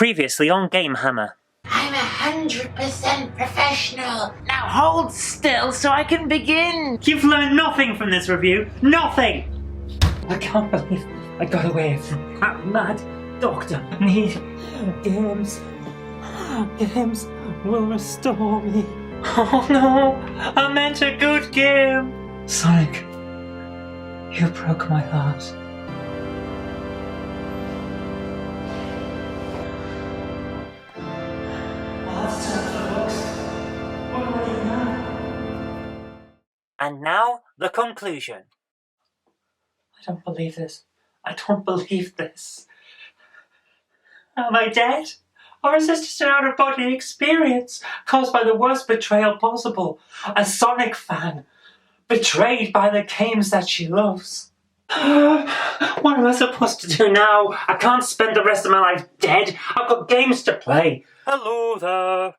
Previously on GameHammer. I'm 100% professional. Now hold still so I can begin. You've learned nothing from this review. Nothing! I can't believe I got away from that mad doctor. I need games. Games will restore me. Oh no! I meant a good game! Sonic, you broke my heart. And now, the conclusion. I don't believe this. I don't believe this. Am I dead? Or is this just an out-of-body experience caused by the worst betrayal possible? A Sonic fan, betrayed by the games that she loves. What am I supposed to do now? I can't spend the rest of my life dead. I've got games to play. Hello there.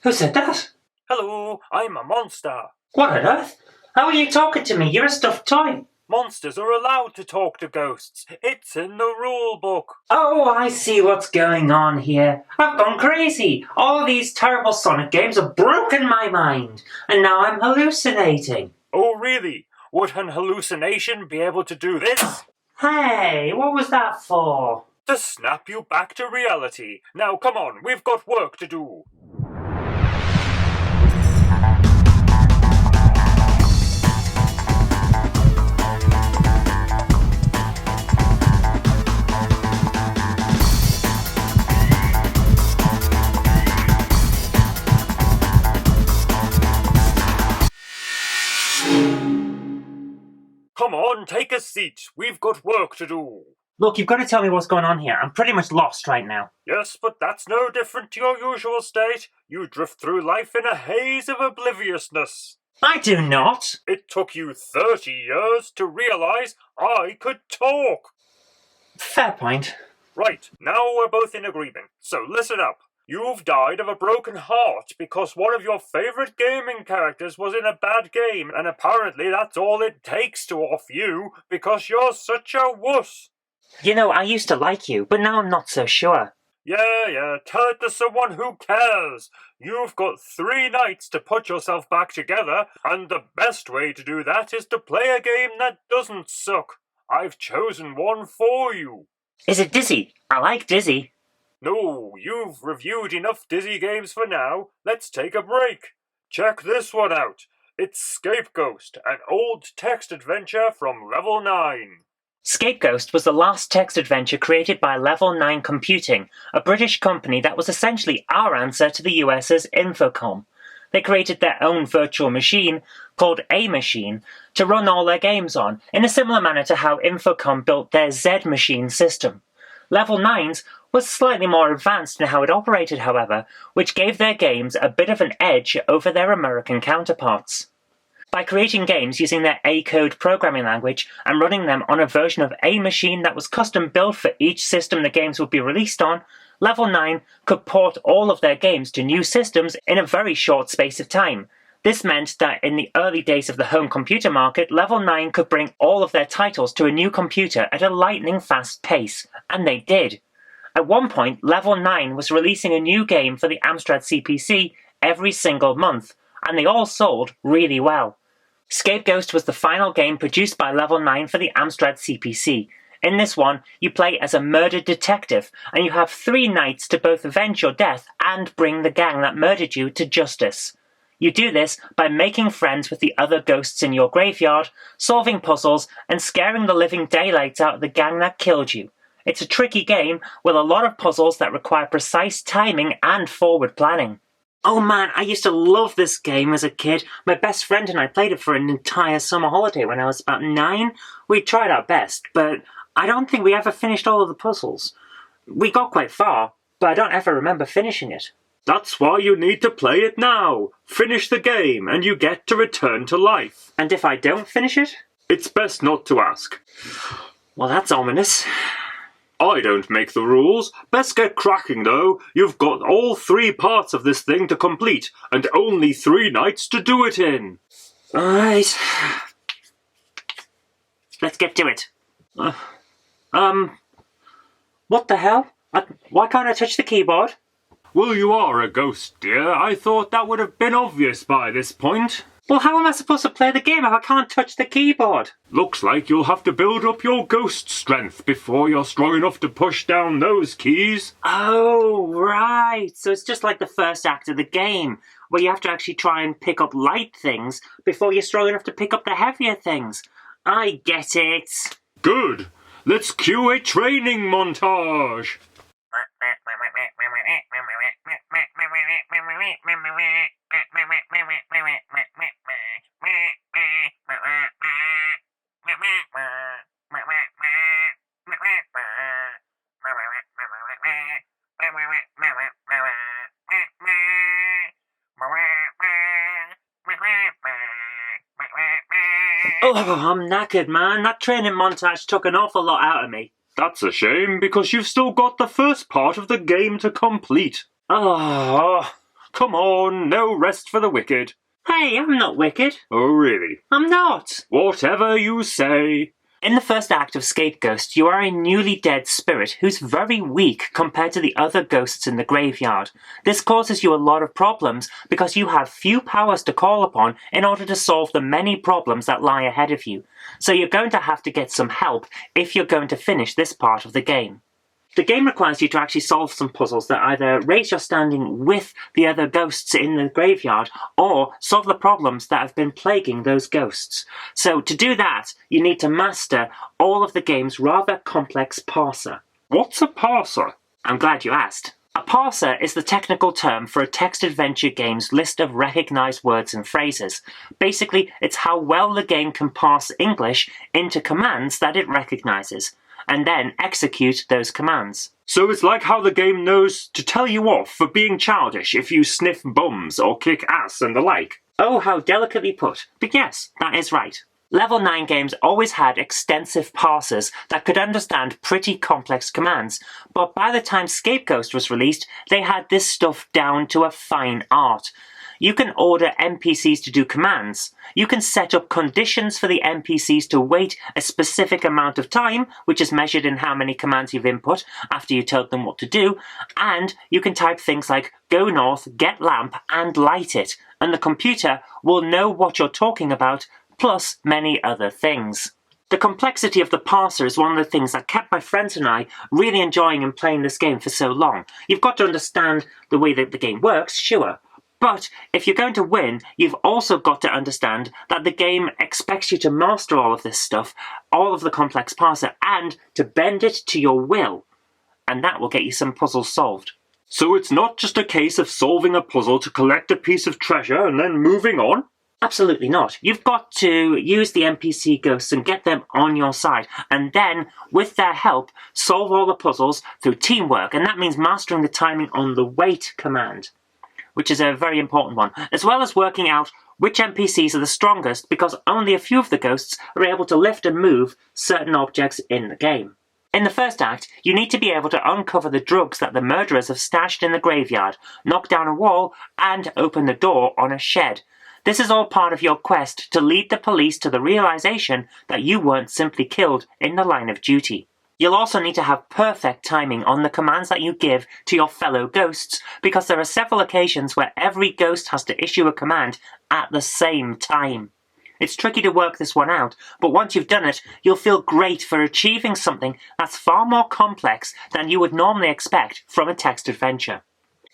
Who said that? Hello, I'm a monster. What on earth? How are you talking to me? You're a stuffed toy. Monsters are allowed to talk to ghosts. It's in the rule book. Oh, I see what's going on here. I've gone crazy. All these terrible Sonic games have broken my mind. And now I'm hallucinating. Oh, really? Would an hallucination be able to do this? Hey, what was that for? To snap you back to reality. Now, come on, we've got work to do. Come on, take a seat. We've got work to do. Look, you've got to tell me what's going on here. I'm pretty much lost right now. Yes, but that's no different to your usual state. You drift through life in a haze of obliviousness. I do not. It took you 30 years to realise I could talk. Fair point. Right, now we're both in agreement. So listen up. You've died of a broken heart because one of your favourite gaming characters was in a bad game, and apparently that's all it takes to off you because you're such a wuss. You know, I used to like you, but now I'm not so sure. Yeah, tell it to someone who cares. You've got 3 nights to put yourself back together, and the best way to do that is to play a game that doesn't suck. I've chosen one for you. Is it Dizzy? I like Dizzy. No, you've reviewed enough Dizzy games for now. Let's take a break. Check this one out. It's Scapeghost, an old text adventure from Level 9. Scapeghost was the last text adventure created by Level 9 Computing, a British company that was essentially our answer to the US's Infocom. They created their own virtual machine, called A Machine, to run all their games on, in a similar manner to how Infocom built their Z Machine system. Level 9's was slightly more advanced in how it operated, however, which gave their games a bit of an edge over their American counterparts. By creating games using their A-code programming language and running them on a version of A Machine that was custom built for each system the games would be released on, Level 9 could port all of their games to new systems in a very short space of time. This meant that in the early days of the home computer market, Level 9 could bring all of their titles to a new computer at a lightning-fast pace, and they did. At one point, Level 9 was releasing a new game for the Amstrad CPC every single month, and they all sold really well. Scapeghost was the final game produced by Level 9 for the Amstrad CPC. In this one, you play as a murdered detective, and you have 3 nights to both avenge your death and bring the gang that murdered you to justice. You do this by making friends with the other ghosts in your graveyard, solving puzzles, and scaring the living daylights out of the gang that killed you. It's a tricky game with a lot of puzzles that require precise timing and forward planning. Oh man, I used to love this game as a kid. My best friend and I played it for an entire summer holiday when I was about 9. We tried our best, but I don't think we ever finished all of the puzzles. We got quite far, but I don't ever remember finishing it. That's why you need to play it now. Finish the game and you get to return to life. And if I don't finish it? It's best not to ask. Well, that's ominous. I don't make the rules. Best get cracking though. You've got all 3 parts of this thing to complete, and only 3 nights to do it in. Alright. Let's get to it. What the hell? Why can't I touch the keyboard? Well, you are a ghost, dear. I thought that would have been obvious by this point. Well, how am I supposed to play the game if I can't touch the keyboard? Looks like you'll have to build up your ghost strength before you're strong enough to push down those keys. Oh, right. So it's just like the first act of the game, where you have to actually try and pick up light things before you're strong enough to pick up the heavier things. I get it. Good. Let's cue a training montage. Oh, I'm knackered, man. That training montage took an awful lot out of me. That's a shame, because you've still got the first part of the game to complete. Oh, Come on, no rest for the wicked. hey, I'm not wicked. Oh, really? I'm not. Whatever you say. In the first act of Scapeghost, you are a newly dead spirit who's very weak compared to the other ghosts in the graveyard. This causes you a lot of problems because you have few powers to call upon in order to solve the many problems that lie ahead of you. So you're going to have to get some help if you're going to finish this part of the game. The game requires you to actually solve some puzzles that either raise your standing with the other ghosts in the graveyard or solve the problems that have been plaguing those ghosts. So to do that, you need to master all of the game's rather complex parser. What's a parser? I'm glad you asked. A parser is the technical term for a text adventure game's list of recognized words and phrases. Basically, it's how well the game can parse English into commands that it recognizes, and then execute those commands. So it's like how the game knows to tell you off for being childish if you sniff bums or kick ass and the like. Oh, how delicately put. But yes, that is right. Level 9 games always had extensive parsers that could understand pretty complex commands, but by the time Scapeghost was released, they had this stuff down to a fine art. You can order NPCs to do commands. You can set up conditions for the NPCs to wait a specific amount of time, which is measured in how many commands you've input after you told them what to do, and you can type things like go north, get lamp, and light it, and the computer will know what you're talking about, plus many other things. The complexity of the parser is one of the things that kept my friends and I really enjoying and playing this game for so long. You've got to understand the way that the game works, sure. But if you're going to win, you've also got to understand that the game expects you to master all of this stuff, all of the complex parser, and to bend it to your will. And that will get you some puzzles solved. So it's not just a case of solving a puzzle to collect a piece of treasure and then moving on? Absolutely not. You've got to use the NPC ghosts and get them on your side, and then, with their help, solve all the puzzles through teamwork, and that means mastering the timing on the wait command, which is a very important one, as well as working out which NPCs are the strongest because only a few of the ghosts are able to lift and move certain objects in the game. In the first act, you need to be able to uncover the drugs that the murderers have stashed in the graveyard, knock down a wall, and open the door on a shed. This is all part of your quest to lead the police to the realization that you weren't simply killed in the line of duty. You'll also need to have perfect timing on the commands that you give to your fellow ghosts, because there are several occasions where every ghost has to issue a command at the same time. It's tricky to work this one out, but once you've done it, you'll feel great for achieving something that's far more complex than you would normally expect from a text adventure.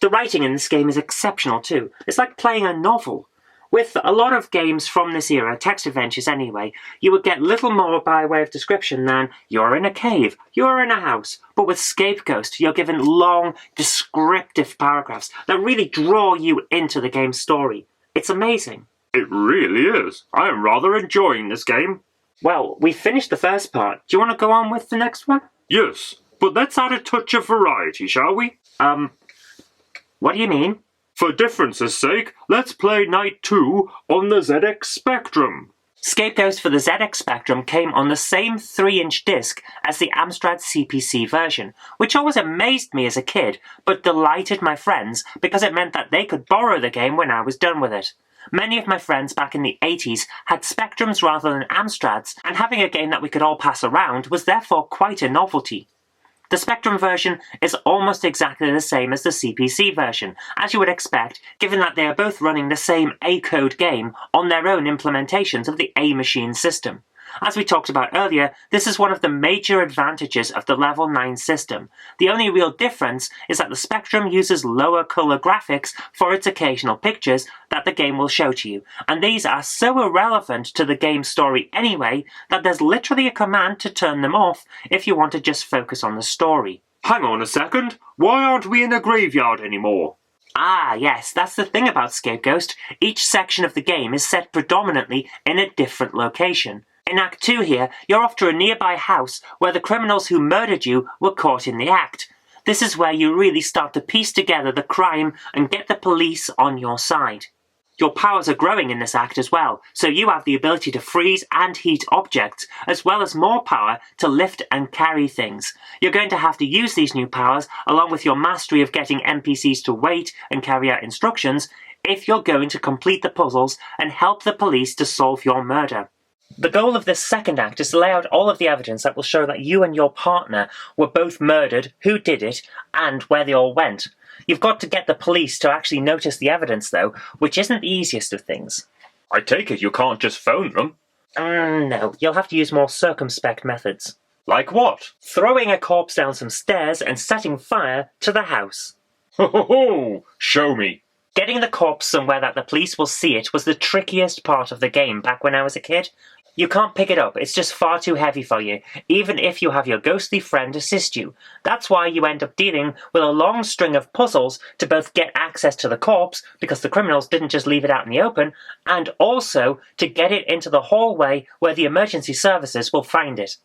The writing in this game is exceptional too. It's like playing a novel. With a lot of games from this era, text adventures anyway, you would get little more by way of description than you're in a cave, you're in a house. But with Scapeghost, you're given long, descriptive paragraphs that really draw you into the game's story. It's amazing. It really is. I am rather enjoying this game. Well, we finished the first part. Do you want to go on with the next one? Yes, but let's add a touch of variety, shall we? What do you mean? For difference's sake, let's play Night 2 on the ZX Spectrum. Scapeghost for the ZX Spectrum came on the same 3-inch disc as the Amstrad CPC version, which always amazed me as a kid, but delighted my friends because it meant that they could borrow the game when I was done with it. Many of my friends back in the 80s had Spectrums rather than Amstrads, and having a game that we could all pass around was therefore quite a novelty. The Spectrum version is almost exactly the same as the CPC version, as you would expect, given that they are both running the same A-code game on their own implementations of the A-machine system. As we talked about earlier, this is one of the major advantages of the Level 9 system. The only real difference is that the Spectrum uses lower colour graphics for its occasional pictures that the game will show to you, and these are so irrelevant to the game's story anyway that there's literally a command to turn them off if you want to just focus on the story. Hang on a second, why aren't we in a graveyard anymore? Ah, yes, that's the thing about Scapeghost. Each section of the game is set predominantly in a different location. In Act 2 here, you're off to a nearby house where the criminals who murdered you were caught in the act. This is where you really start to piece together the crime and get the police on your side. Your powers are growing in this act as well, so you have the ability to freeze and heat objects, as well as more power to lift and carry things. You're going to have to use these new powers, along with your mastery of getting NPCs to wait and carry out instructions, if you're going to complete the puzzles and help the police to solve your murder. The goal of this second act is to lay out all of the evidence that will show that you and your partner were both murdered, who did it, and where they all went. You've got to get the police to actually notice the evidence, though, which isn't the easiest of things. I take it you can't just phone them? No, you'll have to use more circumspect methods. Like what? Throwing a corpse down some stairs and setting fire to the house. Ho ho ho! Show me! Getting the corpse somewhere that the police will see it was the trickiest part of the game back when I was a kid. You can't pick it up, it's just far too heavy for you, even if you have your ghostly friend assist you. That's why you end up dealing with a long string of puzzles to both get access to the corpse, because the criminals didn't just leave it out in the open, and also to get it into the hallway where the emergency services will find it.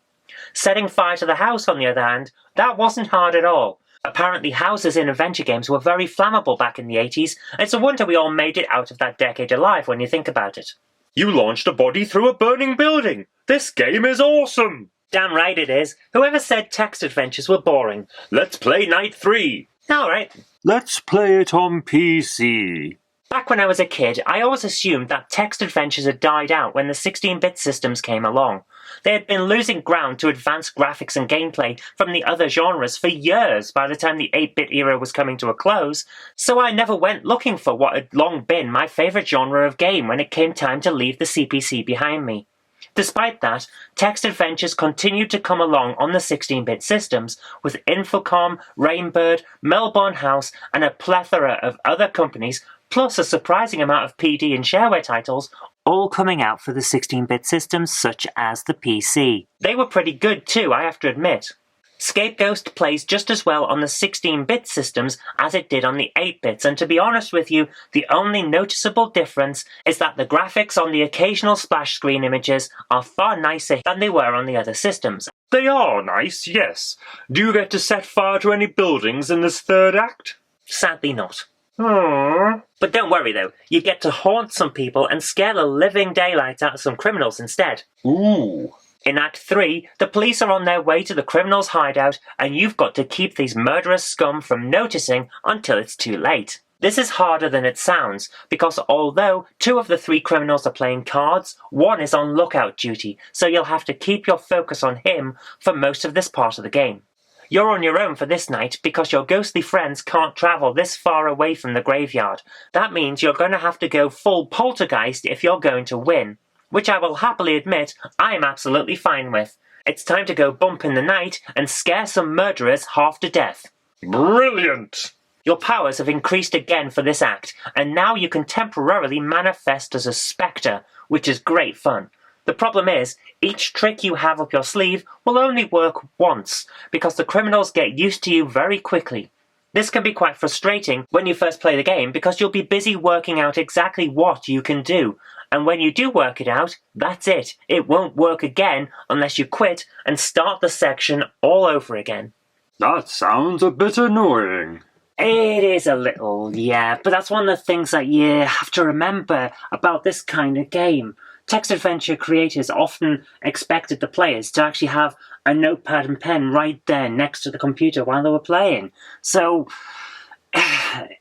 Setting fire to the house, on the other hand, that wasn't hard at all. Apparently houses in adventure games were very flammable back in the 80s, and it's a wonder we all made it out of that decade alive when you think about it. You launched a body through a burning building! This game is awesome! Damn right it is. Whoever said text adventures were boring? Let's play Night 3! Alright. Let's play it on PC. Back when I was a kid, I always assumed that text adventures had died out when the 16-bit systems came along. They had been losing ground to advanced graphics and gameplay from the other genres for years by the time the 8-bit era was coming to a close, so I never went looking for what had long been my favourite genre of game when it came time to leave the CPC behind me. Despite that, text adventures continued to come along on the 16-bit systems, with Infocom, Rainbird, Melbourne House, and a plethora of other companies, plus a surprising amount of PD and shareware titles, all coming out for the 16-bit systems such as the PC. They were pretty good too, I have to admit. Scapeghost plays just as well on the 16-bit systems as it did on the 8-bits, and to be honest with you, the only noticeable difference is that the graphics on the occasional splash screen images are far nicer than they were on the other systems. They are nice, yes. Do you get to set fire to any buildings in this third act? Sadly not. Aww. But don't worry though, you get to haunt some people and scare the living daylights out of some criminals instead. Ooh. In Act 3, the police are on their way to the criminals' hideout, and you've got to keep these murderous scum from noticing until it's too late. This is harder than it sounds, because although 2 of the 3 criminals are playing cards, 1 is on lookout duty, so you'll have to keep your focus on him for most of this part of the game. You're on your own for this night because your ghostly friends can't travel this far away from the graveyard. That means you're going to have to go full poltergeist if you're going to win, which I will happily admit I'm absolutely fine with. It's time to go bump in the night and scare some murderers half to death. Brilliant! Your powers have increased again for this act, and now you can temporarily manifest as a spectre, which is great fun. The problem is, each trick you have up your sleeve will only work once, because the criminals get used to you very quickly. This can be quite frustrating when you first play the game because you'll be busy working out exactly what you can do, and when you do work it out, that's it. It won't work again unless you quit and start the section all over again. That sounds a bit annoying. It is a little, yeah, but that's one of the things that you have to remember about this kind of game. Text adventure creators often expected the players to actually have a notepad and pen right there next to the computer while they were playing. So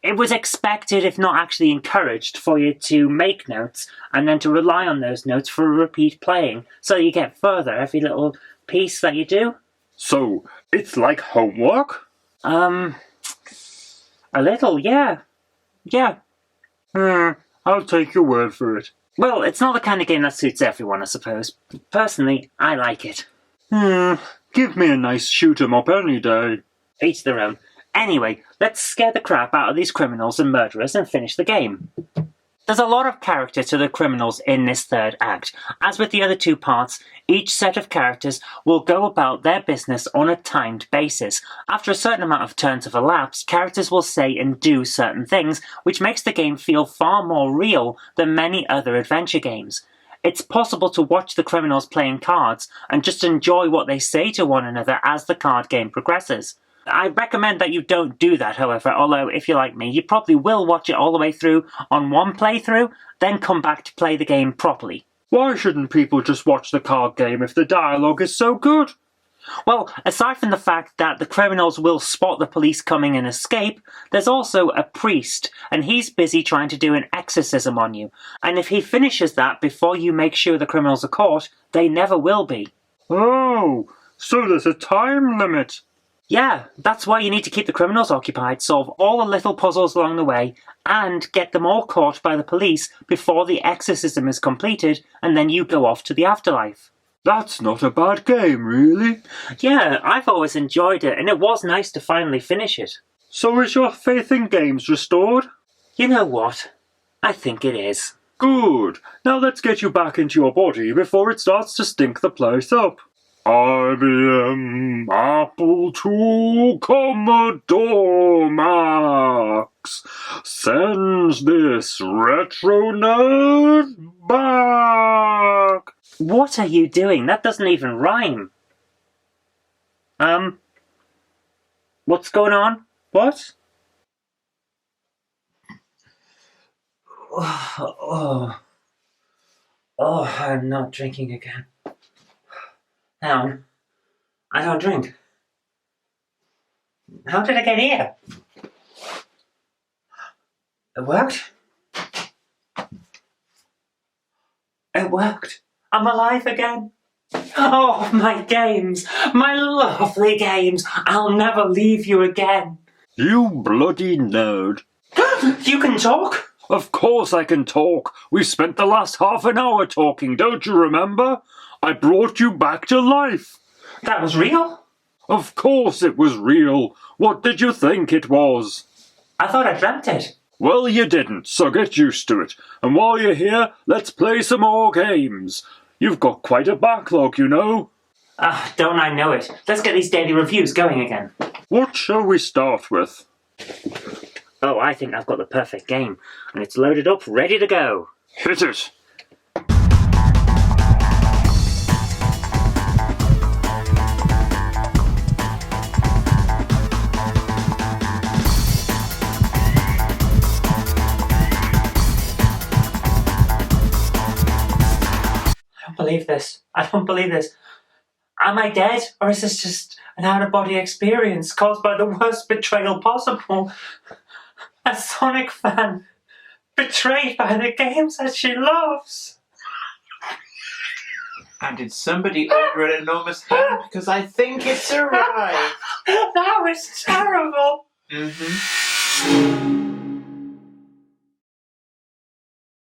it was expected, if not actually encouraged, for you to make notes and then to rely on those notes for repeat playing so you get further every little piece that you do. So, it's like homework? A little, yeah. Yeah. I'll take your word for it. Well, it's not the kind of game that suits everyone, I suppose. Personally, I like it. Give me a nice shoot 'em up any day. Each their own. Anyway, let's scare the crap out of these criminals and murderers and finish the game. There's a lot of character to the criminals in this third act. As with the other two parts, each set of characters will go about their business on a timed basis. After a certain amount of turns have elapsed, characters will say and do certain things, which makes the game feel far more real than many other adventure games. It's possible to watch the criminals playing cards and just enjoy what they say to one another as the card game progresses. I recommend that you don't do that, however, although if you're like me, you probably will watch it all the way through on one playthrough, then come back to play the game properly. Why shouldn't people just watch the card game if the dialogue is so good? Well, aside from the fact that the criminals will spot the police coming and escape, there's also a priest, and he's busy trying to do an exorcism on you. And if he finishes that before you make sure the criminals are caught, they never will be. Oh, so there's a time limit. Yeah, that's why you need to keep the criminals occupied, solve all the little puzzles along the way, and get them all caught by the police before the exorcism is completed, and then you go off to the afterlife. That's not a bad game, really. Yeah, I've always enjoyed it, and it was nice to finally finish it. So is your faith in games restored? You know what? I think it is. Good. Now let's get you back into your body before it starts to stink the place up. IBM Apple II Commodore Max sends this retro nerd back. What are you doing? That doesn't even rhyme. What's going on? What? Oh, I'm not drinking again. Hang on. I don't drink. How did I get here? It worked? It worked. I'm alive again. Oh, my games. My lovely games. I'll never leave you again. You bloody nerd. You can talk? Of course I can talk. We spent the last half an hour talking, don't you remember? I brought you back to life. That was real? Of course it was real. What did you think it was? I thought I dreamt it. Well, you didn't, so get used to it. And while you're here, let's play some more games. You've got quite a backlog, you know. Don't I know it. Let's get these daily reviews going again. What shall we start with? Oh, I think I've got the perfect game. And it's loaded up, ready to go. Hit it. I don't believe this. Am I dead? Or is this just an out-of-body experience caused by the worst betrayal possible? A Sonic fan betrayed by the games that she loves. And did somebody order an enormous hand? Because I think it's arrived. That was terrible. Mm-hmm.